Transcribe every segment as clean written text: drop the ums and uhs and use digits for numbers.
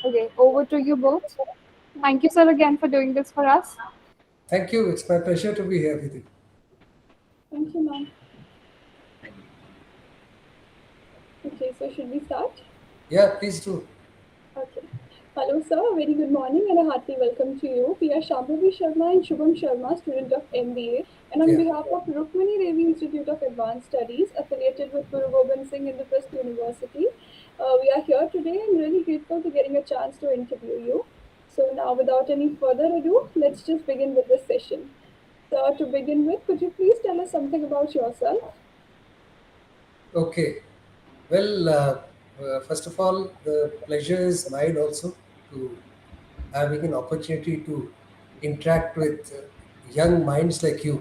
Okay, over to you both. Thank you, sir, again for doing this for us. Thank you. It's my pleasure to be here with you. Thank you, ma'am. Thank you. Okay, so should we start? Yeah, please do. Okay. Hello, sir. A very good morning and a hearty welcome to you. We are Shambhavi Sharma and Shubham Sharma, student of MBA, and on Yeah. behalf of Rukmini Devi Institute of Advanced Studies, affiliated with Guru Gobind Singh Indraprasth University, we are here today and really grateful to getting a chance to interview you. So now, without any further ado, let's just begin with this session. So, to begin with, could you please tell us something about yourself? Okay. Well, first of all, the pleasure is mine also to having an opportunity to interact with young minds like you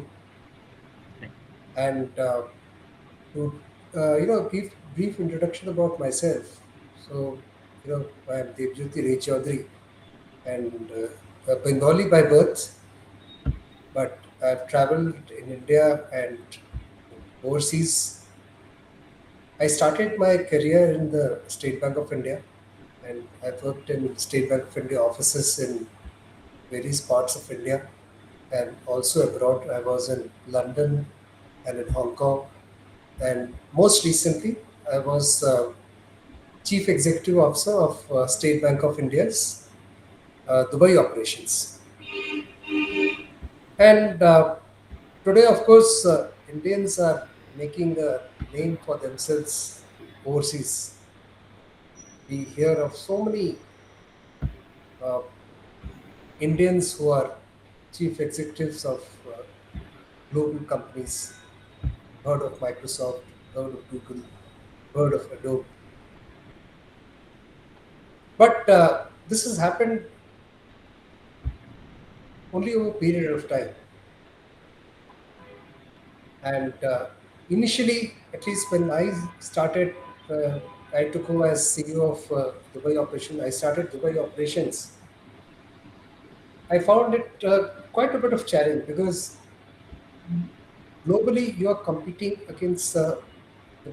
Thank you. and to give brief introduction about myself. So, I'm Devjyoti Ray Chaudhary and a Bengali by birth, but I've traveled in India and overseas. I started my career in the State Bank of India, and I've worked in State Bank of India offices in various parts of India and also abroad. I was in London and in Hong Kong, and most recently, I was Chief Executive Officer of State Bank of India's Dubai operations. And today, of course, Indians are making a name for themselves overseas. We hear of so many uh, Indians who are chief executives of global companies. Heard of Microsoft, heard of Google, heard of Adobe. But this has happened only over a period of time. And initially, at least when I started, I took over as CEO of Dubai operation. I started Dubai operations. I found it quite a bit of challenge because globally you are competing against the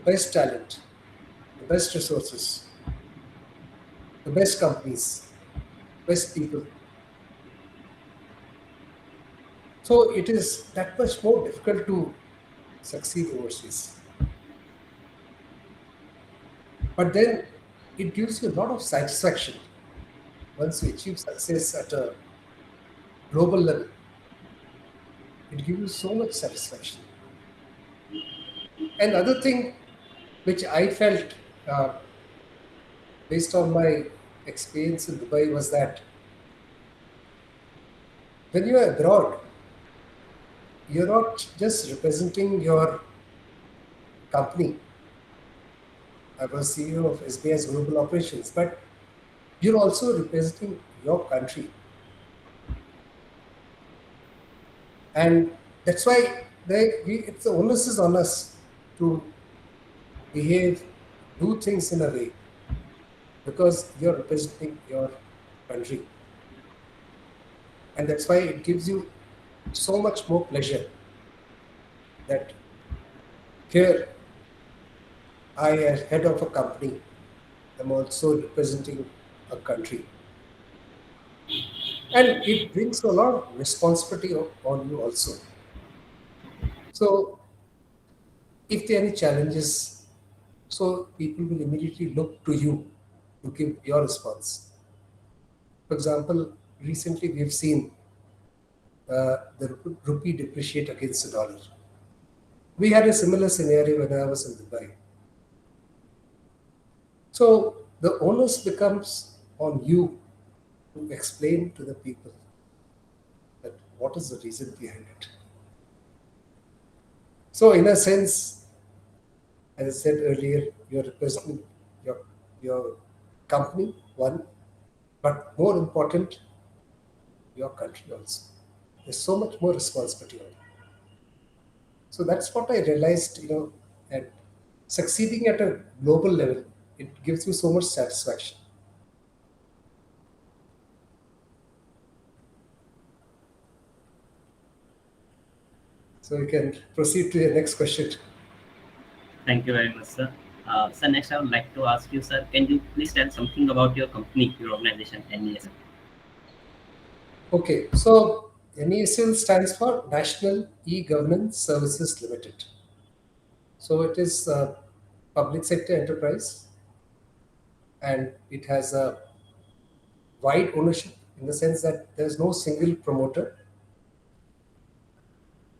best talent, the best resources, the best companies, best people. So it is that much more difficult to succeed overseas. But then it gives you a lot of satisfaction once you achieve success at a global level. It gives you so much satisfaction. And other thing which I felt uh, based on my experience in Dubai was that when you are abroad, you're not just representing your company. I was CEO of SBI's global operations, but you're also representing your country. And that's why it's the onus is on us to behave, do things in a way because you're representing your country. And that's why it gives you so much more pleasure that here I, as head of a company, am also representing a country. And it brings a lot of responsibility on you also. So if there are any challenges, so people will immediately look to you to give your response. For example, recently we've seen the rupee depreciate against the dollar. We had a similar scenario when I was in Dubai. So the onus becomes on you to explain to the people that what is the reason behind it. So in a sense, as I said earlier, you're representing your your company, one, but more important, your country also. There's so much more responsibility on you. So that's what I realized, and succeeding at a global level, it gives you so much satisfaction. So you can proceed to your next question. Thank you very much, sir. Sir, next I would like to ask you, sir, can you please tell something about your company, your organization, NESL? Okay, so NeSL stands for National E-Governance Services Limited. So it is a public sector enterprise, and it has a wide ownership in the sense that there's no single promoter.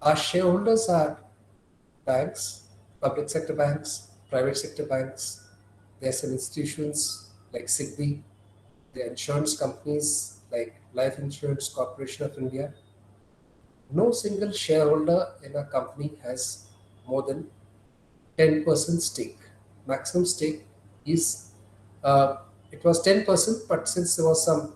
Our shareholders are banks, public sector banks, private sector banks. There's some institutions like SIGBI, the insurance companies like Life Insurance Corporation of India. No single shareholder in a company has more than 10% stake. Maximum stake is, uh, it was 10%, but since there was some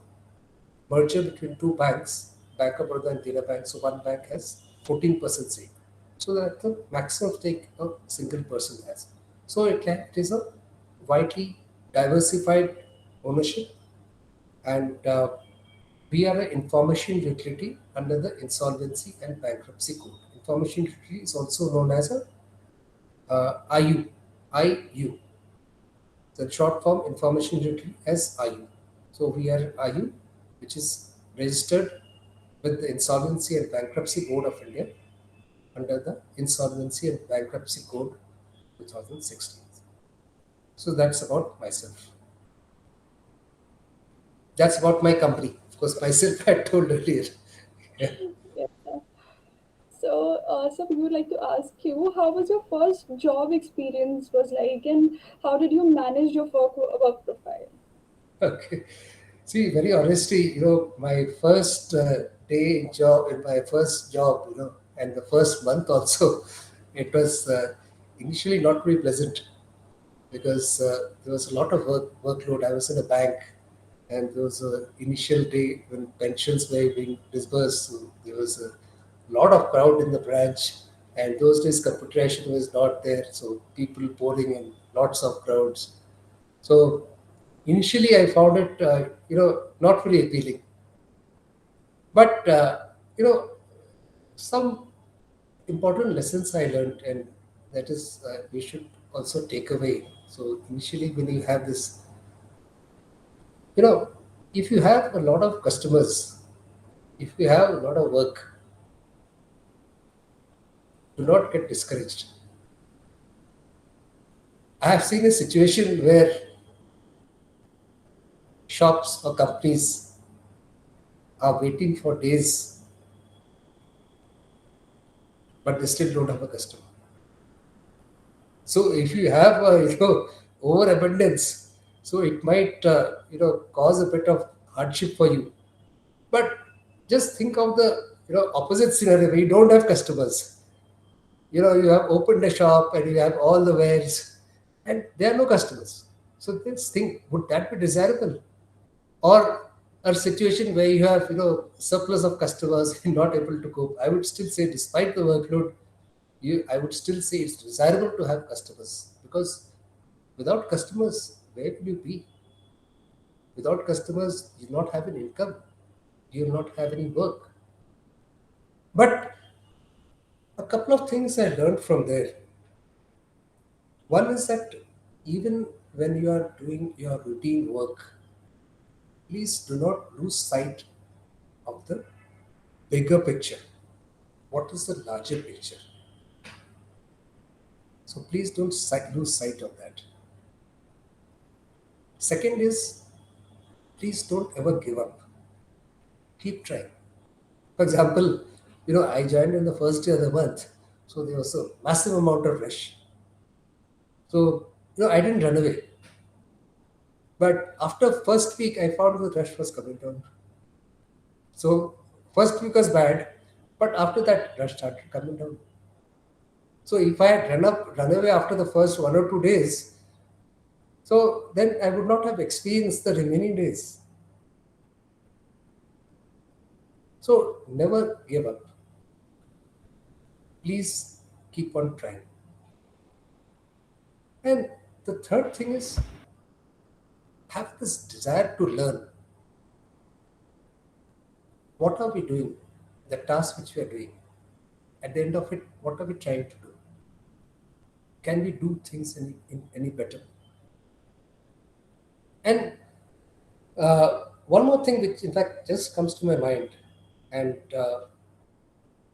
merger between two banks, Bank of Baroda and Dena Bank, so one bank has 14% stake. So that the maximum stake a single person has. So it is a widely diversified ownership, and we are an information utility under the Insolvency and Bankruptcy Code. Information utility is also known as a IU. IU. The short form information utility as IU. So we are IU, which is registered with the Insolvency and Bankruptcy Board of India under the Insolvency and Bankruptcy Code 2016. So that's about myself. That's about my company. Of course, myself I told earlier. Yeah. Yes, sir. So we would like to ask you, how was your first job experience was like, and how did you manage your work profile? Okay. See, very honestly, my first day in job, in my first job, and the first month also, it was initially not very pleasant because there was a lot of workload. I was in a bank, and there was a initial day when pensions were being disbursed. So there was a lot of crowd in the branch, and those days computerization was not there, so people pouring in, lots of crowds. So initially, I found it, not very appealing. But some important lessons I learned, and that is we should also take away. So initially, when you have this, you know, if you have a lot of customers, if you have a lot of work, do not get discouraged. I have seen a situation where shops or companies are waiting for days, but they still don't have a customer. So if you have overabundance, so it might cause a bit of hardship for you. But just think of the opposite scenario where you don't have customers. You have opened a shop and you have all the wares, and there are no customers. So let's think: would that be desirable, or a situation where you have surplus of customers and not able to cope? I would still say, despite the workload, I would still say it's desirable to have customers, because without customers, where will you be? Without customers, you not have an income, you not have any work. But a couple of things I learned from there. One is that even when you are doing your routine work, please do not lose sight of the bigger picture. What is the larger picture? So please don't lose sight of that. Second is, please don't ever give up. Keep trying. For example, I joined in the first day of the month, so there was a massive amount of rush. So, I didn't run away. But after first week, I found the rush was coming down. So, first week was bad, but after that, rush started coming down. So, if I had run away after the first 1 or 2 days, so then I would not have experienced the remaining days. So, never give up. Please keep on trying. And the third thing is, have this desire to learn. What are we doing? The task which we are doing. At the end of it, what are we trying to do? can we do things any better? And one more thing, which in fact just comes to my mind, and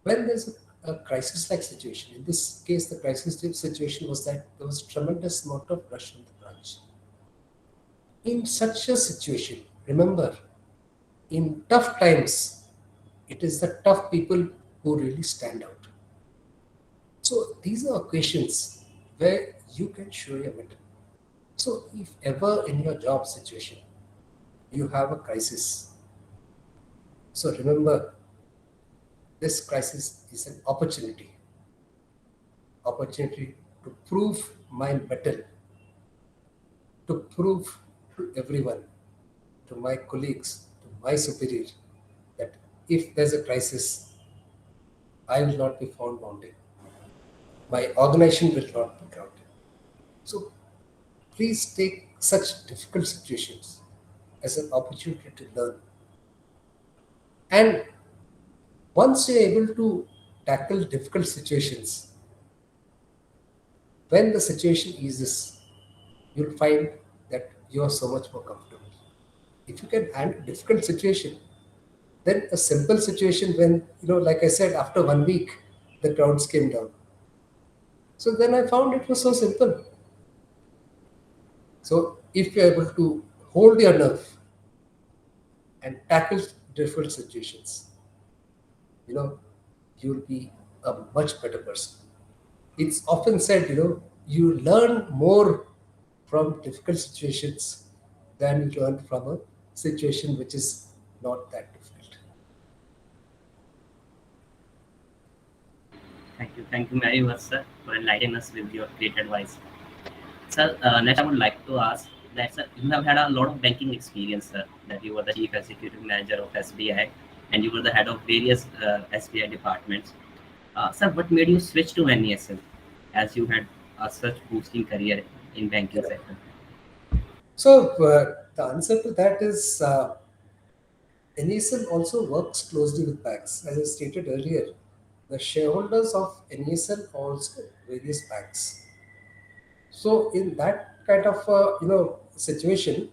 when there's a crisis-like situation, in this case, the crisis situation was that there was tremendous amount of rush in the branch. In such a situation, remember, in tough times, it is the tough people who really stand out. So these are occasions where you can show your mettle. So if ever in your job situation you have a crisis, so remember, this crisis is an opportunity to prove my mettle, to prove to everyone, to my colleagues, to my superior, that if there's a crisis, I will not be found wanting. My organization will not be grounded. So please take such difficult situations as an opportunity to learn. And once you're able to tackle difficult situations, when the situation eases, you'll find that you are so much more comfortable. If you can handle difficult situation, then a simple situation when, like I said, after 1 week, the crowds came down. So then I found it was so simple. So if you're able to hold your nerve and tackle difficult situations, you know, you'll be a much better person. It's often said, you learn more from difficult situations than you learn from a situation which is not that difficult. Thank you very much, sir, for enlightening us with your great advice. Sir, next I would like to ask that, sir, you have had a lot of banking experience, sir, that you were the chief executive manager of SBI and you were the head of various SBI departments. Sir, what made you switch to NESL as you had such boosting career in banking sector? So the answer to that is NeSL also works closely with banks. As I stated earlier, the shareholders of NeSL are also various banks. So in that kind of situation,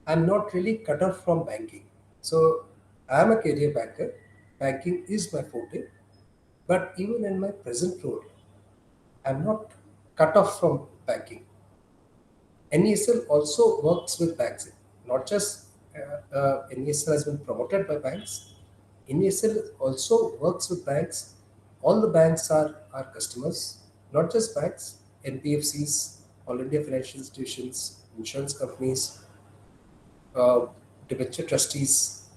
I'm not really cut off from banking. So I'm a career banker. Banking is my forte. But even in my present role, I'm not cut off from banking. NESL also works with banks. Not just NESL has been promoted by banks. NESL also works with banks. All the banks are our customers, not just banks, NBFCs, all India financial institutions, insurance companies, uh, debenture trustees.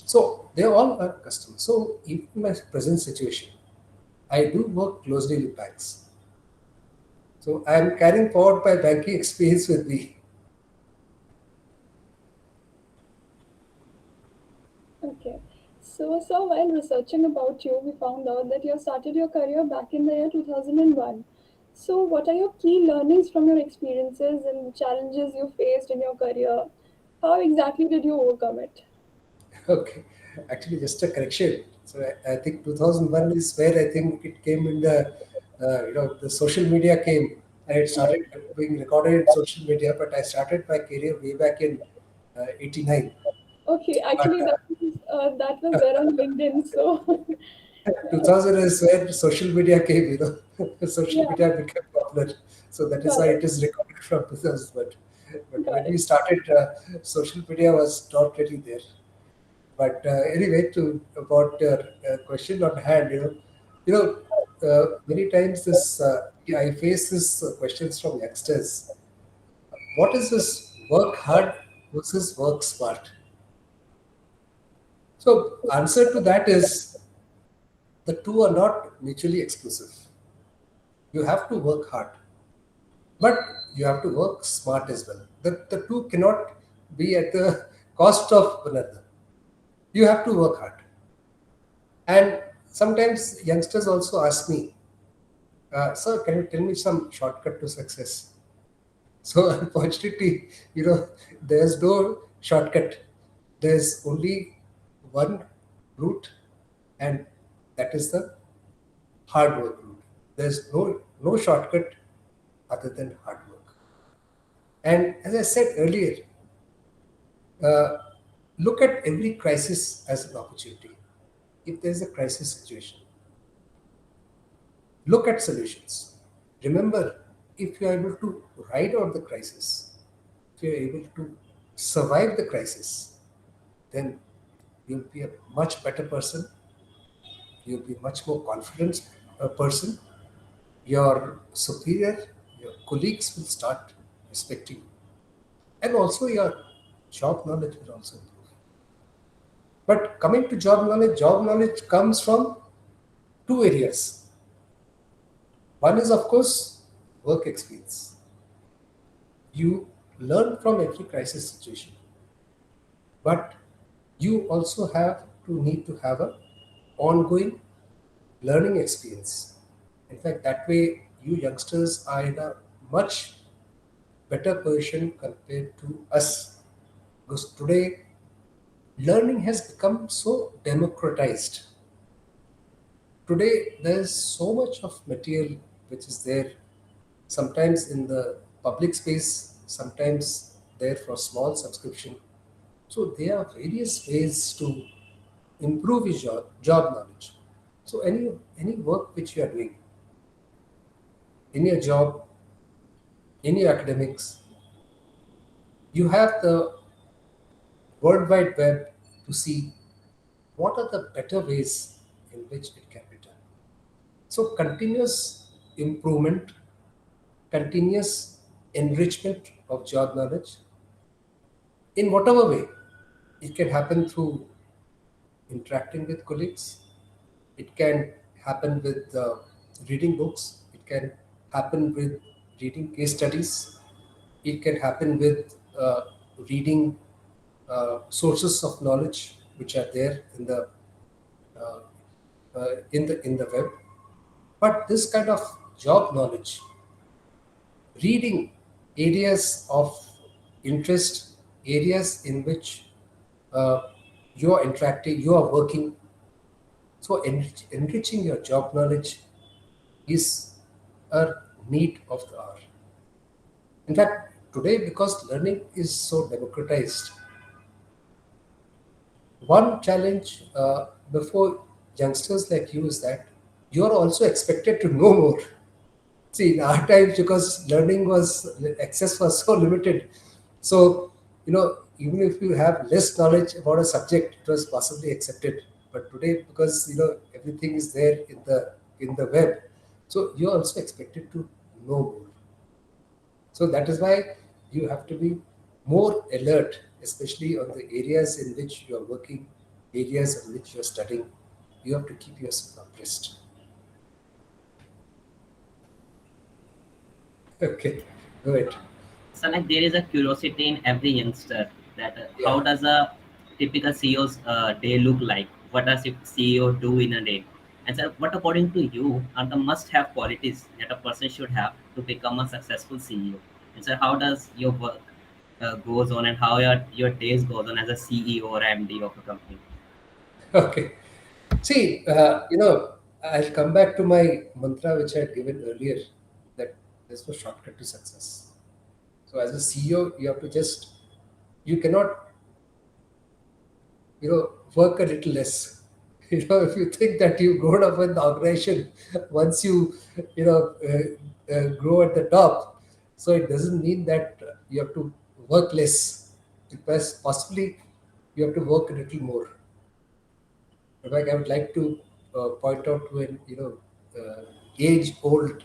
So they all are customers. So even in my present situation, I do work closely with banks. So I am carrying forward my banking experience with me. Okay. So while researching about you, we found out that you started your career back in the year 2001. So, what are your key learnings from your experiences and challenges you faced in your career? How exactly did you overcome it? Okay, actually, just a correction. So I think 2001 is where I think it came in the social media came and it started being recorded in social media. But I started my career way back in '89. Okay, But actually, that was there on LinkedIn. So, 2000 is where social media came. Social yeah, media became popular. So that is got why it, it is recorded from 2000. But got when we it. started, social media was not really there. But anyway, to about your question on hand, many times this yeah, I face this questions from youngsters. What is this work hard versus work smart? So answer to that is the two are not mutually exclusive. You have to work hard, but you have to work smart as well. The two cannot be at the cost of one another. You have to work hard. And sometimes youngsters also ask me, sir, can you tell me some shortcut to success? So unfortunately, there's no shortcut. There's only one route, and that is the hard work route. There's no no shortcut other than hard work. And as I said earlier, uh, look at every crisis as an opportunity. If there's a crisis situation, look at solutions. Remember, if you are able to ride out the crisis, if you are able to survive the crisis, then you'll be a much better person. You'll be much more confident person. Your superior, your colleagues will start respecting you, and also your job knowledge will also improve. But coming to job knowledge comes from two areas. One is, of course, work experience. You learn from every crisis situation, but you also have to need to have a ongoing learning experience. In fact, that way you youngsters are in a much better position compared to us, because today learning has become so democratized. Today there's so much of material which is there, sometimes in the public space, sometimes there for small subscription. So there are various ways to improve your job knowledge. So any work which you are doing in your job, in your academics, you have the World Wide Web to see what are the better ways in which it can be done. So continuous improvement, continuous enrichment of job knowledge in whatever way. It can happen through interacting with colleagues. It can happen with reading books. It can happen with reading case studies. It can happen with reading sources of knowledge which are there uh, in the web. But this kind of job knowledge, reading areas of interest, areas in which uh, you are interacting, you are working. So enriching your job knowledge is a need of the hour. In fact, today, because learning is so democratized, one challenge before youngsters like you is that you are also expected to know more. See, in our times, because learning was access was so limited, so even if you have less knowledge about a subject, it was possibly accepted. But today, because everything is there in the web, so you are also expected to know more. So that is why you have to be more alert, especially on the areas in which you are working, areas in which you are studying. You have to keep yourself abreast. Okay, go ahead. So like there is a curiosity in every youngster that how Yeah. does a typical CEO's day look like? What does a CEO do in a day? And so what according to you are the must-have qualities that a person should have to become a successful CEO? And so how does your work goes on and how your days goes on as a CEO or MD of a company? Okay. See, I'll come back to my mantra which I had given earlier, that there's no shortcut to success. So as a CEO, you have to you cannot, work a little less. If you think that you've grown up in the organization, once you grow at the top, so it doesn't mean that you have to work less. Because possibly you have to work a little more. In fact, I would like to point out to an age-old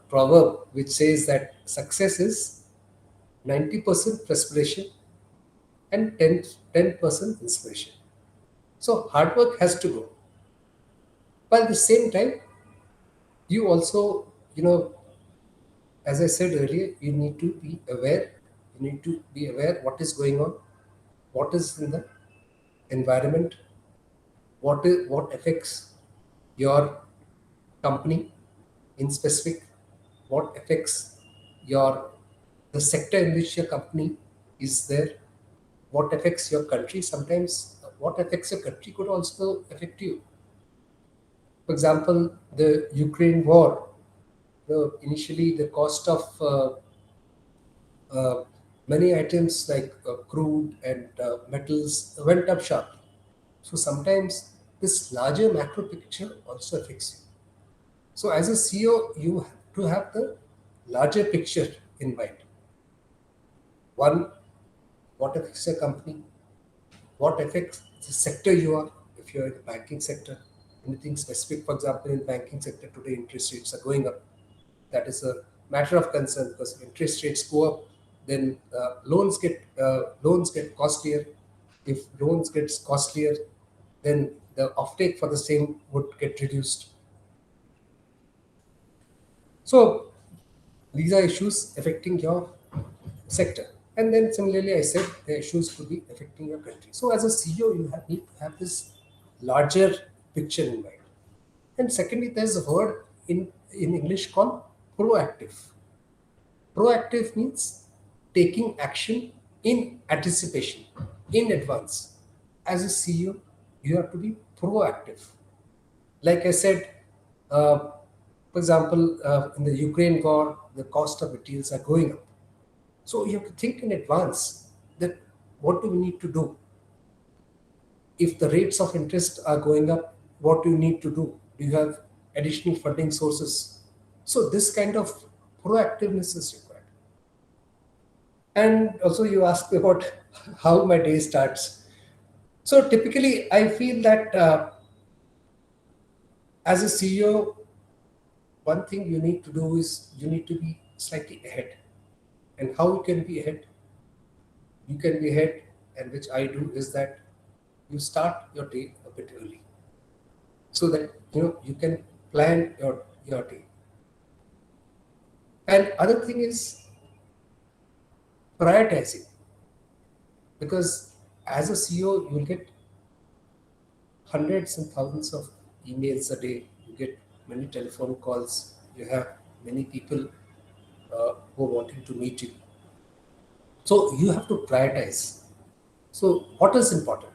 proverb which says that success is 90% perspiration and 10% inspiration. So hard work has to go. But at the same time, you also, as I said earlier, you need to be aware. You need to be aware what is going on, what is in the environment, what affects your company in specific, what affects your the sector in which your company is there, what affects your country. Sometimes what affects your country could also affect you. For example, the Ukraine war. Initially, the cost of uh, many items like crude and metals went up sharply. So sometimes this larger macro picture also affects you. So as a CEO, you have to have the larger picture in mind. One, what affects a company, what affects the sector you are, if you're in the banking sector, anything specific. For example, in banking sector today, interest rates are going up. That is a matter of concern, because if interest rates go up, then loans get costlier. If loans gets costlier, then the offtake for the same would get reduced. So these are issues affecting your sector. And then similarly, I said the issues could be affecting your country. So as a CEO, need to have this larger picture in mind. And secondly, there's a word in English called proactive. Proactive means taking action in anticipation, in advance. As a CEO, you have to be proactive. Like I said, for example, in the Ukraine war, the cost of materials are going up. So you have to think in advance that what do we need to do? If the rates of interest are going up, what do you need to do? Do you have additional funding sources? So this kind of proactiveness is required. And also you asked me about how my day starts. So typically I feel that as a CEO, one thing you need to do is you need to be slightly ahead. And how you can be ahead? You can be ahead, and which I do, is that you start your day a bit early, so that you can plan your day. And other thing is prioritizing, because as a CEO you will get hundreds and thousands of emails a day. You get many telephone calls. You have many people who are wanting to meet you. So you have to prioritize. So what is important?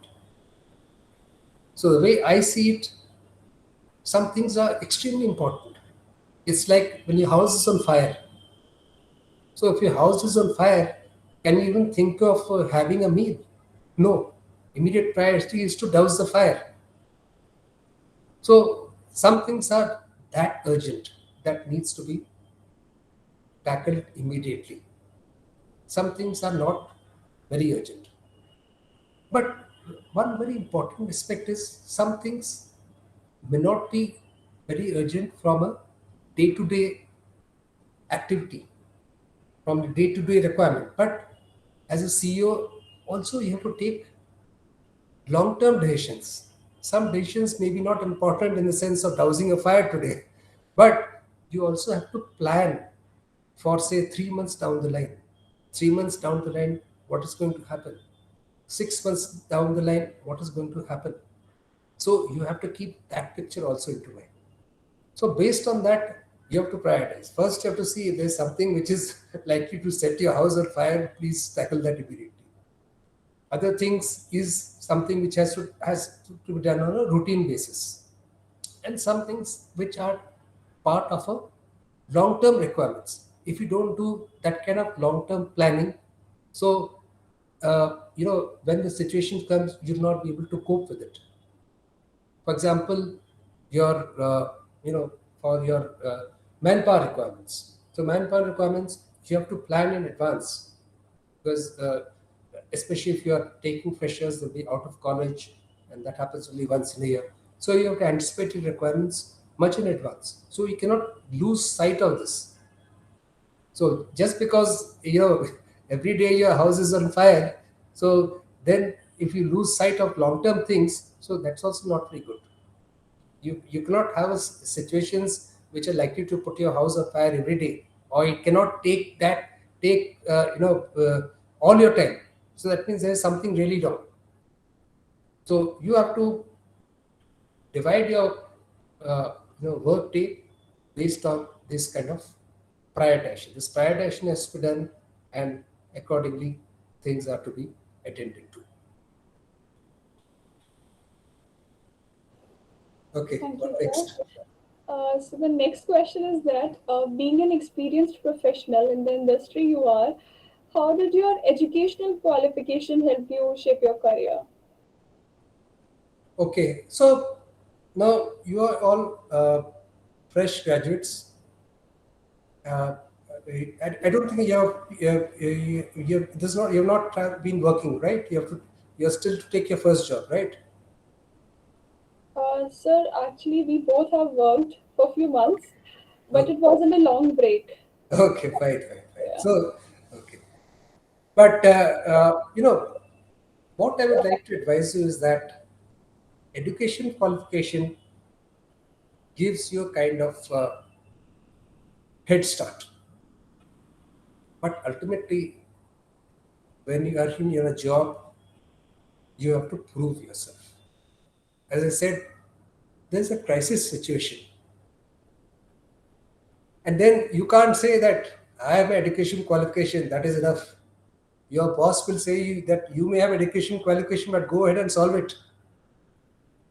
So the way I see it, some things are extremely important. It's like when your house is on fire. So if your house is on fire, can you even think of having a meal? No. Immediate priority is to douse the fire. So some things are that urgent that needs to be tackled immediately. Some things are not very urgent. But one very important aspect is some things may not be very urgent from a day-to-day activity, from the day-to-day requirement. But as a CEO, also you have to take long-term decisions. Some decisions may be not important in the sense of dousing a fire today, but you also have to plan for say 3 months down the line. 3 months down the line, what is going to happen? 6 months down the line, what is going to happen? So you have to keep that picture also into mind. So based on that, you have to prioritize. First, you have to see if there's something which is likely to set your house on fire. Please tackle that immediately. Other things is something which has to be done on a routine basis, and some things which are part of a long-term requirements. If you don't do that kind of long-term planning, so when the situation comes, you'll not be able to cope with it. For example, your for your manpower requirements. So manpower requirements, you have to plan in advance, because especially if you are taking freshers, they'll be out of college, and that happens only once in a year. So you have to anticipate your requirements much in advance. So you cannot lose sight of this. So just because every day your house is on fire, so then if you lose sight of long-term things, so that's also not very good. You cannot have situations which are likely to put your house on fire every day, or you cannot take all your time. So that means there is something really wrong. So you have to divide your work day based on this kind of prioritization. This prioritization has to be done, and accordingly things are to be attended to. Okay, Thank what you, next? sir. So the next question is that being an experienced professional in the industry you are, how did your educational qualification help you shape your career? Okay, so now you are all fresh graduates. Uh, I don't think this not you've not been working, right? You're still to take your first job, right? Sir, actually, we both have worked for a few months, but Okay, it wasn't a long break. okay, fine. Yeah. So, okay, but what I would like to advise you is that education qualification gives you a kind of head start, but ultimately, when you are in your job, you have to prove yourself. As I said, there's a crisis situation, and then you can't say that I have an education qualification, that is enough. Your boss will say that you may have education qualification, but go ahead and solve it.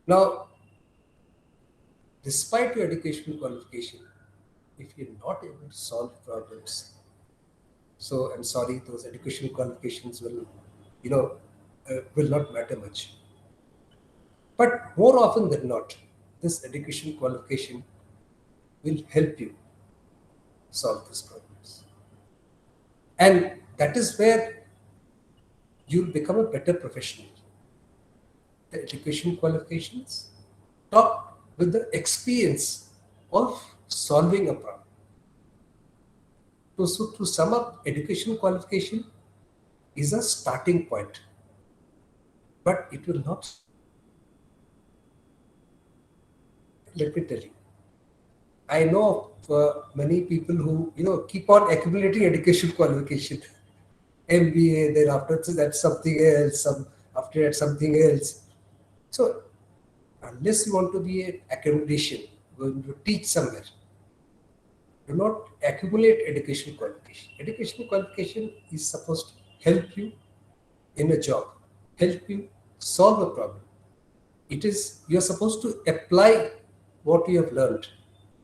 Now, despite your educational qualification, if you're not able to solve problems, so I'm sorry, those educational qualifications you know, will not matter much. But more often than not, this education qualification will help you solve these problems. And that is where you'll become a better professional. The education qualifications top with the experience of solving a problem. So to sum up, education qualification is a starting point, but it will not. Let me tell you, I know of many people who keep on accumulating education qualification, MBA, then after that's something else, after that something else. So unless you want to be an academician, going to teach somewhere, do not accumulate education qualification. Education qualification is supposed to help you in a job, help you solve a problem. It is you're supposed to apply what you have learned.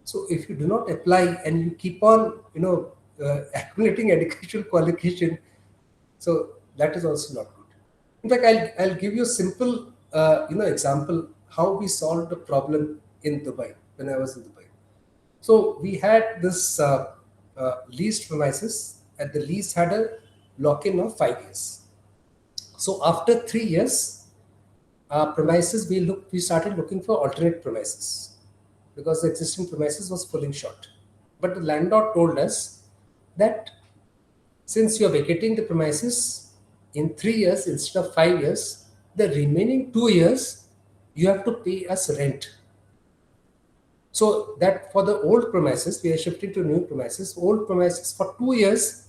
So if you do not apply and you keep on, accumulating education qualification, so that is also not good. In fact, I'll give you a simple, example how we solved a problem in Dubai when I was in Dubai. So we had this leased premises, and the lease had a lock-in of 5 years. So after 3 years, premises we started looking for alternate premises because the existing premises was falling short. But the landlord told us that since you are vacating the premises in 3 years instead of 5 years, the remaining 2 years you have to pay us rent. So that for the old premises, we are shifting to new premises. Old premises for 2 years,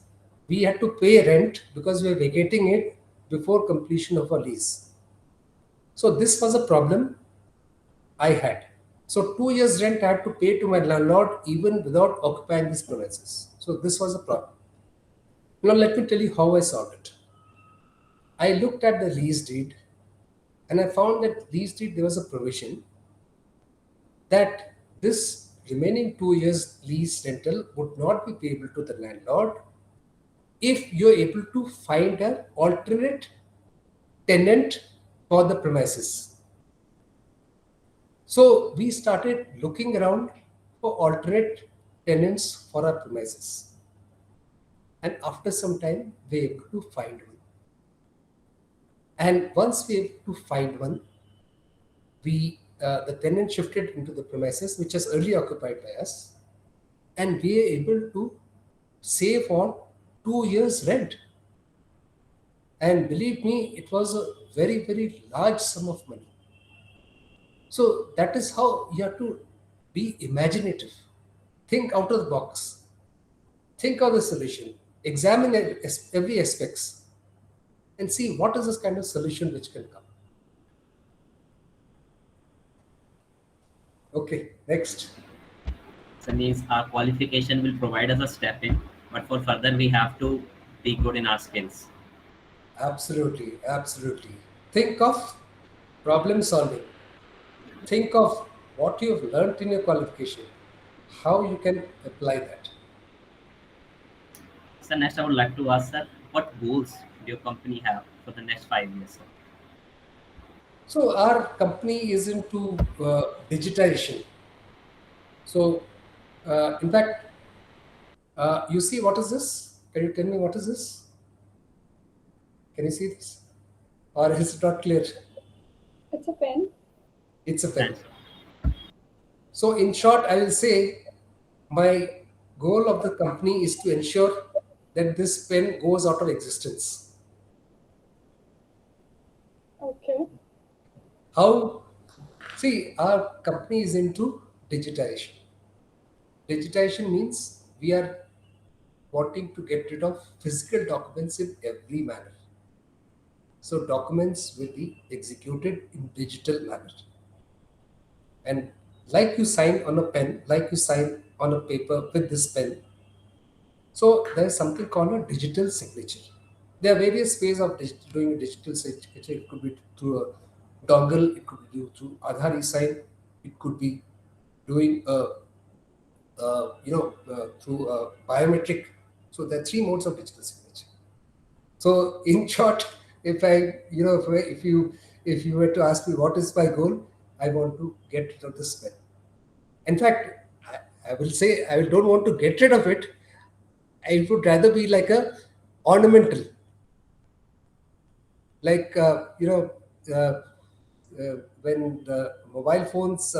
we had to pay rent because we are vacating it before completion of a lease. So this was a problem I had. So 2 years rent I had to pay to my landlord even without occupying these premises. So this was a problem. Now let me tell you how I solved it. I looked at the lease deed and I found that lease deed there was a provision that this remaining 2 years lease rental would not be payable to the landlord if you're able to find an alternate tenant for the premises. So we started looking around for alternate tenants for our premises. And after some time, we were able to find one. And once we were able to find one, the tenant shifted into the premises which was earlier occupied by us, and we were able to save on 2 years rent. And believe me, it was a very large sum of money. So that is how you have to be imaginative. Think out of the box. Think of the solution. Examine every aspects and see what is this kind of solution which can come. Okay, next. So means our qualification will provide us a step in, but for further we have to be good in our skills. Absolutely. Think of problem solving. Think of what you've learnt in your qualification, how you can apply that. So next, I would like to ask, sir, what goals do your company have for the next 5 years, sir? So our company is into digitization. So in fact, you see what is this? Can you tell me what is this? Can you see this? Or is it not clear? It's a pen. It's a And pen. So in short, I will say my goal of the company is to ensure that this pen goes out of existence. Okay. How? See, our company is into digitization. Digitization means we are wanting to get rid of physical documents in every manner. So documents will be executed in digital manner. And like you sign on a pen, like you sign on a paper with this pen, so there is something called a digital signature. There are various ways of doing a digital signature. It could be through a dongle, it could be through Aadhaar e-sign, it could be doing through a biometric. So there are three modes of digital signature. So in short, if I, if you were to ask me what is my goal, I want to get rid of this pen. In fact, I will say I don't want to get rid of it. It would rather be like a ornamental, like when the mobile phones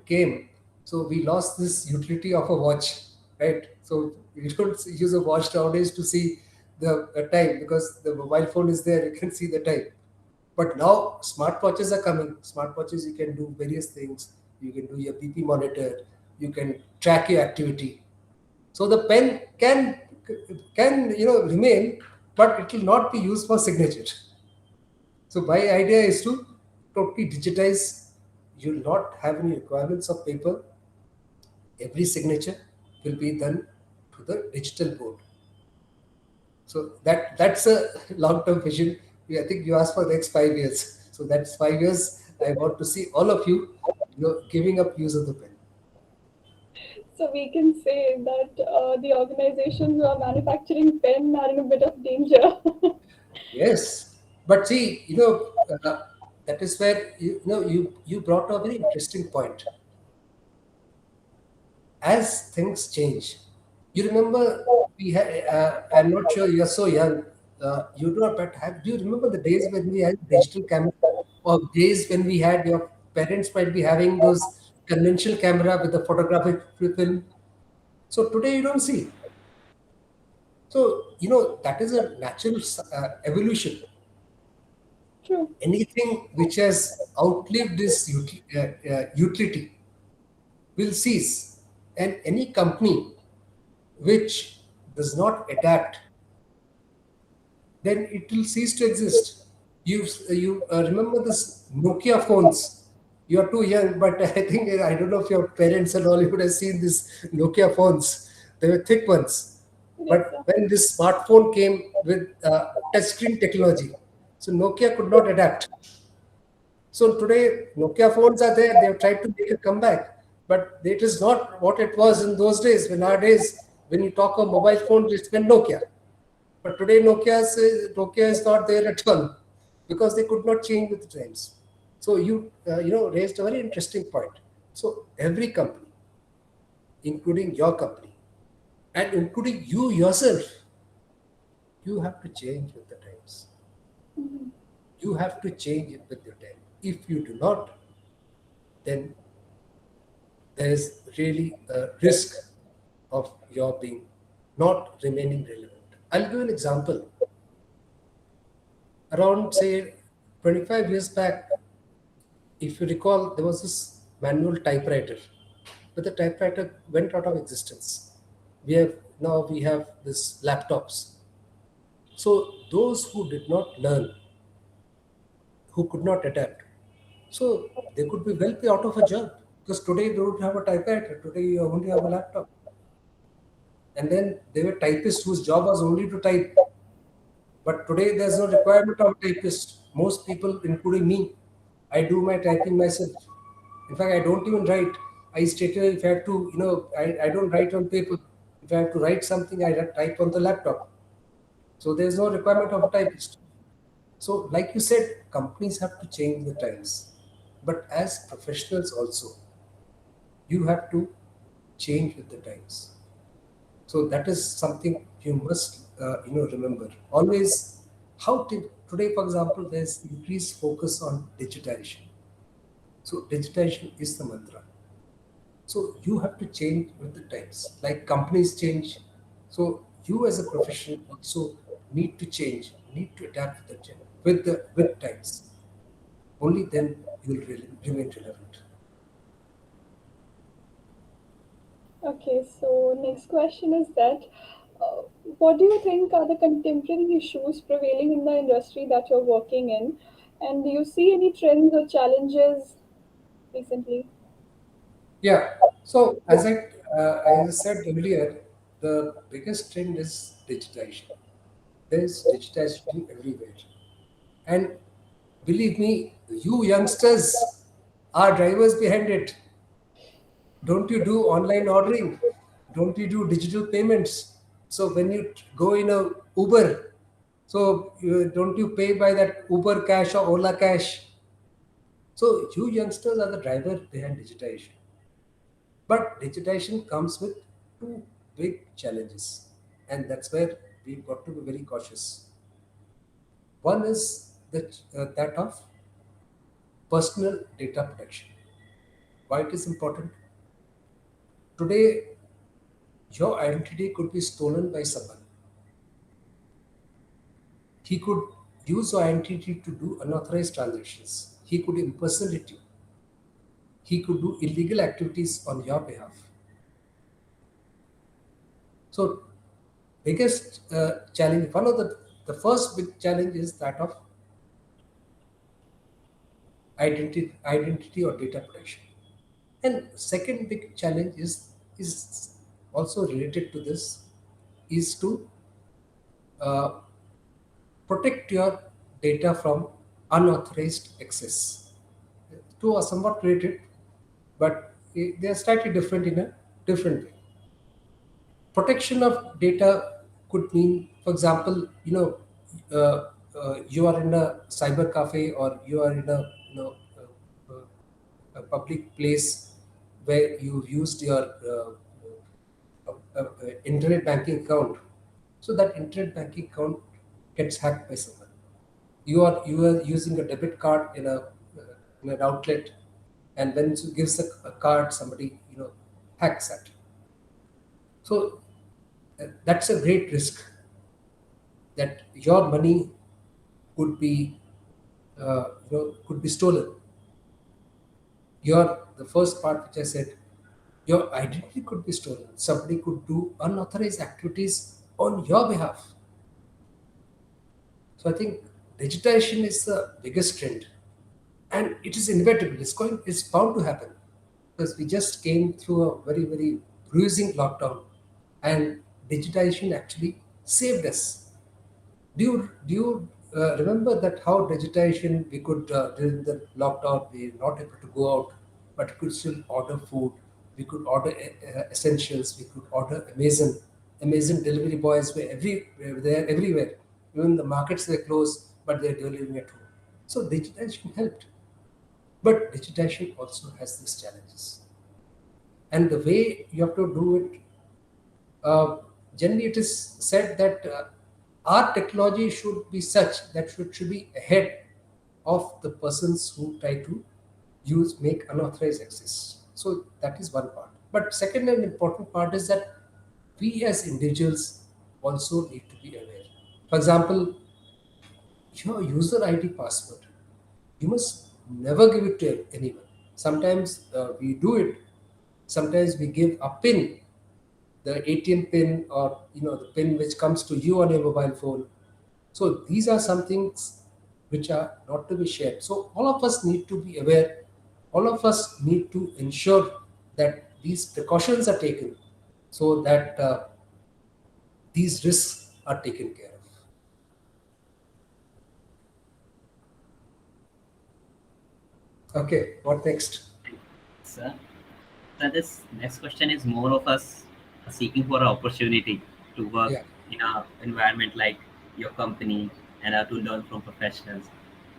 came, so we lost this utility of a watch, right? So you don't use a watch nowadays to see the time, because the mobile phone is there, you can see the time. But now smartwatches are coming. Smartwatches, you can do various things. You can do your BP monitor. You can track your activity. So the pen can remain, but it will not be used for signature. So my idea is to totally digitize. You will not have any requirements of paper. Every signature will be done to the digital board. So that's a long-term vision. I think you asked for the next 5 years. So that's 5 years. I want to see all of you, giving up use of the pen. So we can say that the organizations who are manufacturing pen are in a bit of danger. Yes, but see, that is where you brought a very interesting point. As things change, you remember we had. I'm not sure you're so young. You do not, but do you remember the days when we had digital camera, or days when we had your parents might be having those conventional camera with the photographic film? So today you don't see. So that is a natural evolution. True. Anything which has outlived its utility will cease, and any company which does not adapt, then it will cease to exist. You remember this Nokia phones? You are too young, but I think I don't know if your parents and all you would have seen these Nokia phones. They were thick ones. Yes, But sir. when this smartphone came with touchscreen technology, so Nokia could not adapt. So today, Nokia phones are there. They have tried to make a comeback, but it is not what it was in those days. When nowadays, when you talk of mobile phone, it's been Nokia. But today, Nokia is not there at all, because they could not change with the times. So you raised a very interesting point. So every company, including your company, and including you yourself, you have to change with the times. You have to change it with your time. If you do not, then there is really a risk of your being not remaining relevant. I'll give an example. Around, say, 25 years back, if you recall, there was this manual typewriter, but the typewriter went out of existence. We have this laptops. So those who did not learn, who could not adapt, so they could be well be out of a job, because today they don't have a typewriter. Today you only have a laptop. And then there were typists whose job was only to type. But today there's no requirement of a typist. Most people, including me, I do my typing myself. In fact, I don't even write. I stated if I have to, I don't write on paper. If I have to write something, I type on the laptop. So there's no requirement of a typist. So, like you said, companies have to change the times. But as professionals also, you have to change with the times. So that is something you must, remember. Always, today, for example, there's increased focus on digitization. So digitization is the mantra. So you have to change with the times. Like companies change, so you as a professional also need to change, need to adapt with times. Only then you will really remain relevant. Okay, so next question is that uh, what do you think are the contemporary issues prevailing in the industry that you're working in? And do you see any trends or challenges recently? Yeah. So as I said earlier, the biggest trend is digitization. There's digitization everywhere, and believe me, you youngsters are drivers behind it. Don't you do online ordering? Don't you do digital payments? So when you go in a Uber, so don't you pay by that Uber Cash or Ola Cash? So you youngsters are the driver behind digitization. But digitization comes with two big challenges, and that's where we've got to be very cautious. One is that of personal data protection. Why it is important? Today, your identity could be stolen by someone. He could use your identity to do unauthorized transactions. He could impersonate you. He could do illegal activities on your behalf. So, biggest challenge, one of the first big challenge is that of identity or data protection. And second big challenge is also related to this is to uh, protect your data from unauthorized access. Two are somewhat related, but they are slightly different in a different way. Protection of data could mean, for example, you are in a cyber cafe or you are in a a public place where you used your internet banking account. So that internet banking account gets hacked by someone. You are using a debit card in an outlet, and when it gives a card, somebody hacks that. So that's a great risk that your money could be could be stolen. Your the first part which I said, your identity could be stolen. Somebody could do unauthorized activities on your behalf. So I think digitization is the biggest trend, and it is inevitable. It's bound to happen because we just came through a very bruising lockdown, and digitization actually saved us. Do you remember that how digitization we could during the lockdown we were not able to go out, but we could still order food. We could order essentials. We could order Amazon delivery boys were there everywhere. Even the markets were closed, but they're delivering at home. So digitization helped, but digitization also has these challenges. And the way you have to do it, uh, generally it is said that our technology should be such that should be ahead of the persons who try to make unauthorized access. So that is one part. But second and important part is that we as individuals also need to be aware. For example, your user ID password, you must never give it to anyone. Sometimes we do it. Sometimes we give a pin, the ATM pin, or the pin which comes to you on your mobile phone. So these are some things which are not to be shared. So all of us need to be aware. All of us need to ensure that these precautions are taken so that these risks are taken care of. Okay, what next? Sir, so this next question is more of us seeking for an opportunity to work Yeah. in a environment like your company and to learn from professionals.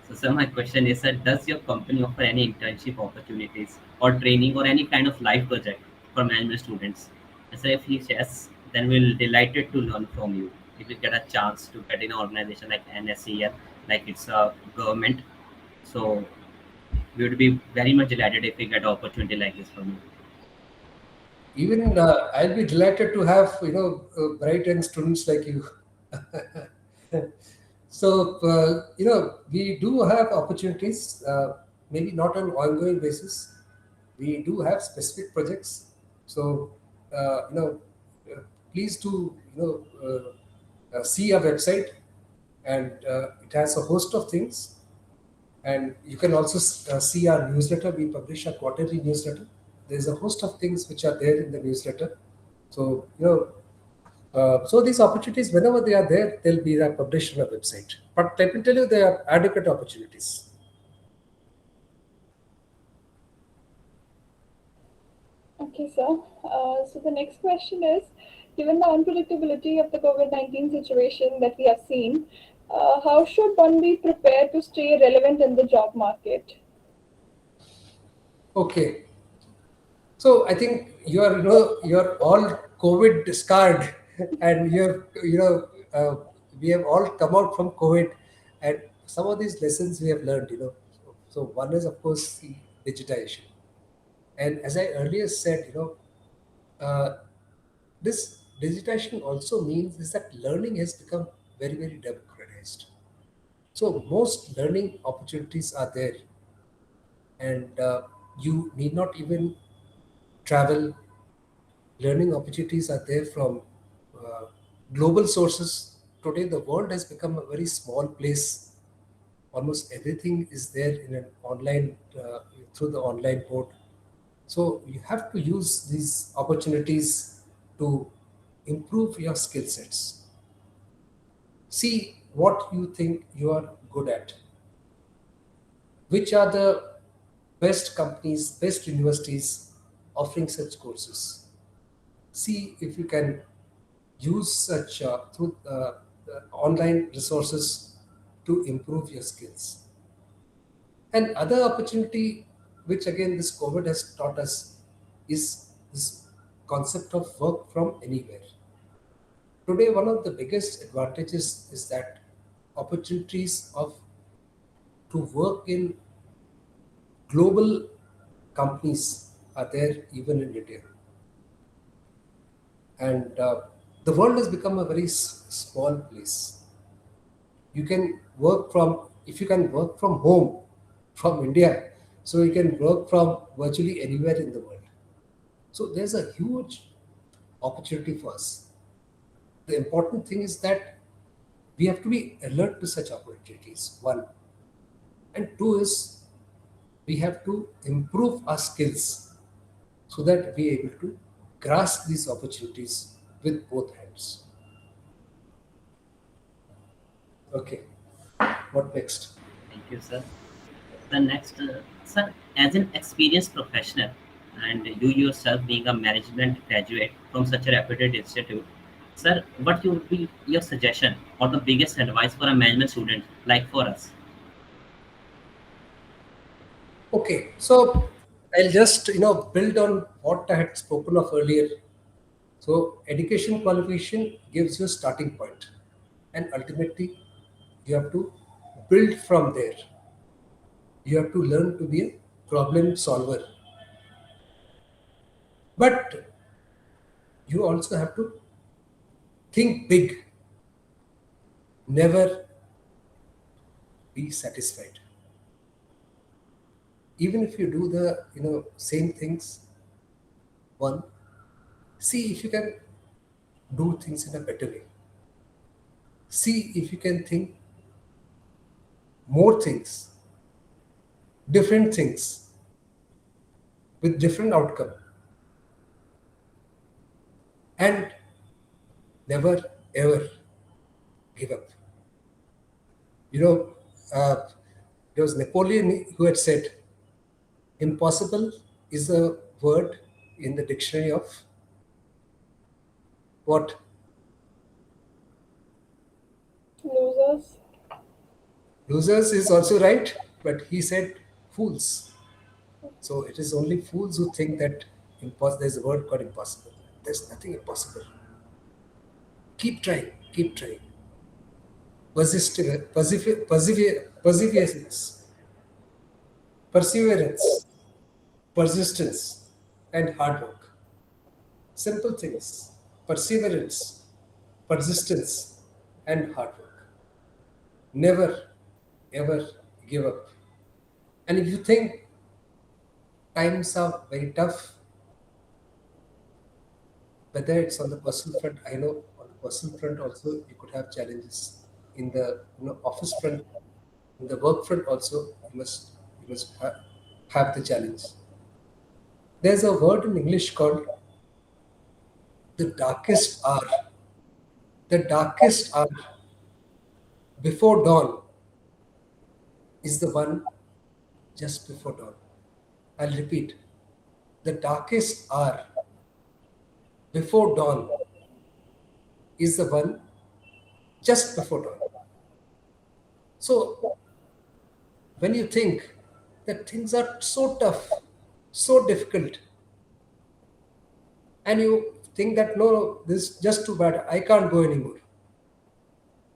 So, sir, my question is that does your company offer any internship opportunities or training or any kind of live project for management students? And so, if yes, then we'll delighted to learn from you. If you get a chance to get in an organization like NSCL, like it's a government, so we would be very much delighted if we get an opportunity like this from you. Even I'll be delighted to have bright young students like you. So we do have opportunities, maybe not on ongoing basis. We do have specific projects. So uh, please do see our website, and it has a host of things. And you can also see our newsletter. We publish a quarterly newsletter. There's a host of things which are there in the newsletter. So so these opportunities, whenever they are there, they'll be published on our website. But let me tell you, they are adequate opportunities. Okay, sir. So the next question is, given the unpredictability of the COVID-19 situation that we have seen, how should one be prepared to stay relevant in the job market? Okay, so I think you're all COVID scarred, and we have all come out from COVID, and some of these lessons we have learned. So one is of course the digitization, and as I earlier said, this digitization also means is that learning has become very, very democratized. So most learning opportunities are there, and you need not even travel. Learning opportunities are there from uh, global sources. Today, the world has become a very small place. Almost everything is there in an online through the online mode. So you have to use these opportunities to improve your skill sets. See what you think you are good at. Which are the best companies, best universities offering such courses? See if you can use such through online resources to improve your skills. And other opportunity, which again this COVID has taught us, is this concept of work from anywhere. Today, one of the biggest advantages is that opportunities of to work in global companies are there even in India. And the world has become a very small place. You can work from, if you can work from home, from India, so you can work from virtually anywhere in the world. So there's a huge opportunity for us. The important thing is that we have to be alert to such opportunities, one. And two is we have to improve our skills so that we are able to grasp these opportunities with both hands. Okay, what next? Thank you, sir. The next, sir, as an experienced professional and you yourself being a management graduate from such a reputed institute, sir, what would be your suggestion or the biggest advice for a management student like for us? Okay, so I'll just build on what I had spoken of earlier. So education qualification gives you a starting point, and ultimately you have to build from there. You have to learn to be a problem solver, but you also have to think big. Never be satisfied. Even if you do the same things, one, see if you can do things in a better way. See if you can think more things, different things with different outcome, and never ever give up. You know, uh, there was Napoleon who had said, Impossible is a word in the dictionary of what? Losers. Losers is also right, but he said fools. So it is only fools who think that there's a word called impossible. There's nothing impossible. Keep trying, keep trying. Perseverance, perseverance, persistence, and hard work. Simple things. Perseverance, persistence, and hard work. Never, ever give up. And if you think times are very tough, whether it's on the personal front, I know on the personal front also you could have challenges. In the office front, in the work front also, you must have the challenge. There's a word in English called the darkest hour. The darkest hour before dawn is the one just before dawn. I'll repeat. The darkest hour before dawn is the one just before dawn. So when you think that things are so tough, so difficult, and you think that no, this is just too bad, I can't go anymore.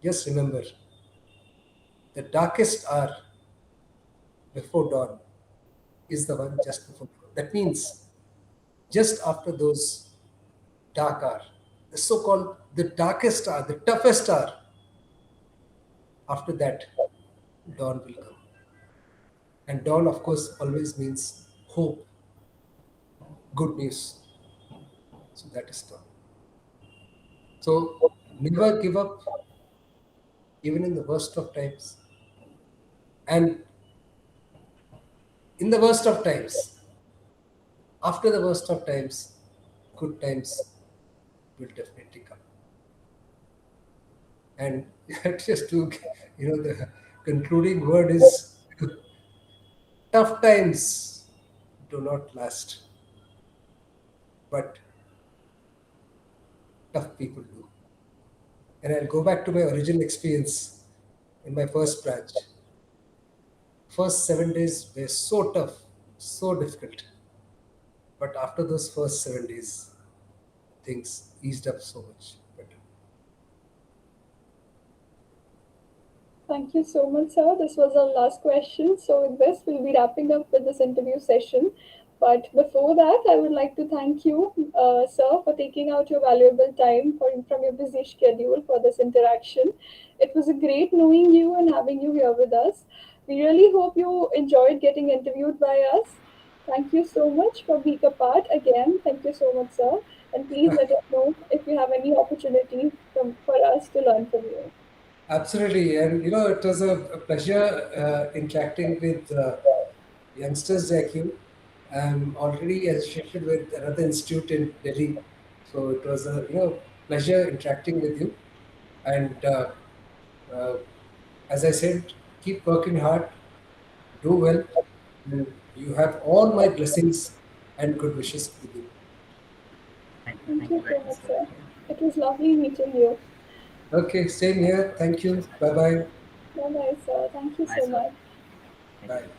Just remember, the darkest hour before dawn is the one just before dawn. That means just after those dark hour, the so-called the darkest hour, the toughest hour, after that, dawn will come. And dawn, of course, always means hope, good news. So that is dawn. So never give up, even in the worst of times. And in the worst of times, after the worst of times, good times will definitely come. And just to, the concluding word is tough times do not last, but tough people do. And I'll go back to my original experience in my first branch. First 7 days were so tough, so difficult. But after those first 7 days, things eased up so much better. Thank you so much, sir. This was our last question. So, with this, we'll be wrapping up with this interview session. But before that, I would like to thank you, sir, for taking out your valuable time from your busy schedule for this interaction. It was a great knowing you and having you here with us. We really hope you enjoyed getting interviewed by us. Thank you so much for being a part again. Thank you so much, sir. And please let us know if you have any opportunity for us to learn from you. Absolutely. And it was a pleasure interacting with youngsters like you. I'm already associated with another institute in Delhi. So it was a pleasure interacting with you. And uh, as I said, keep working hard, do well, and you have all my blessings and good wishes with you. Thank Thank you you very so much, much, sir. sir. It was lovely meeting you. Okay, same here. Thank you. Bye bye. Bye bye, sir. Thank you Bye, so sir. much. Thank you. Bye.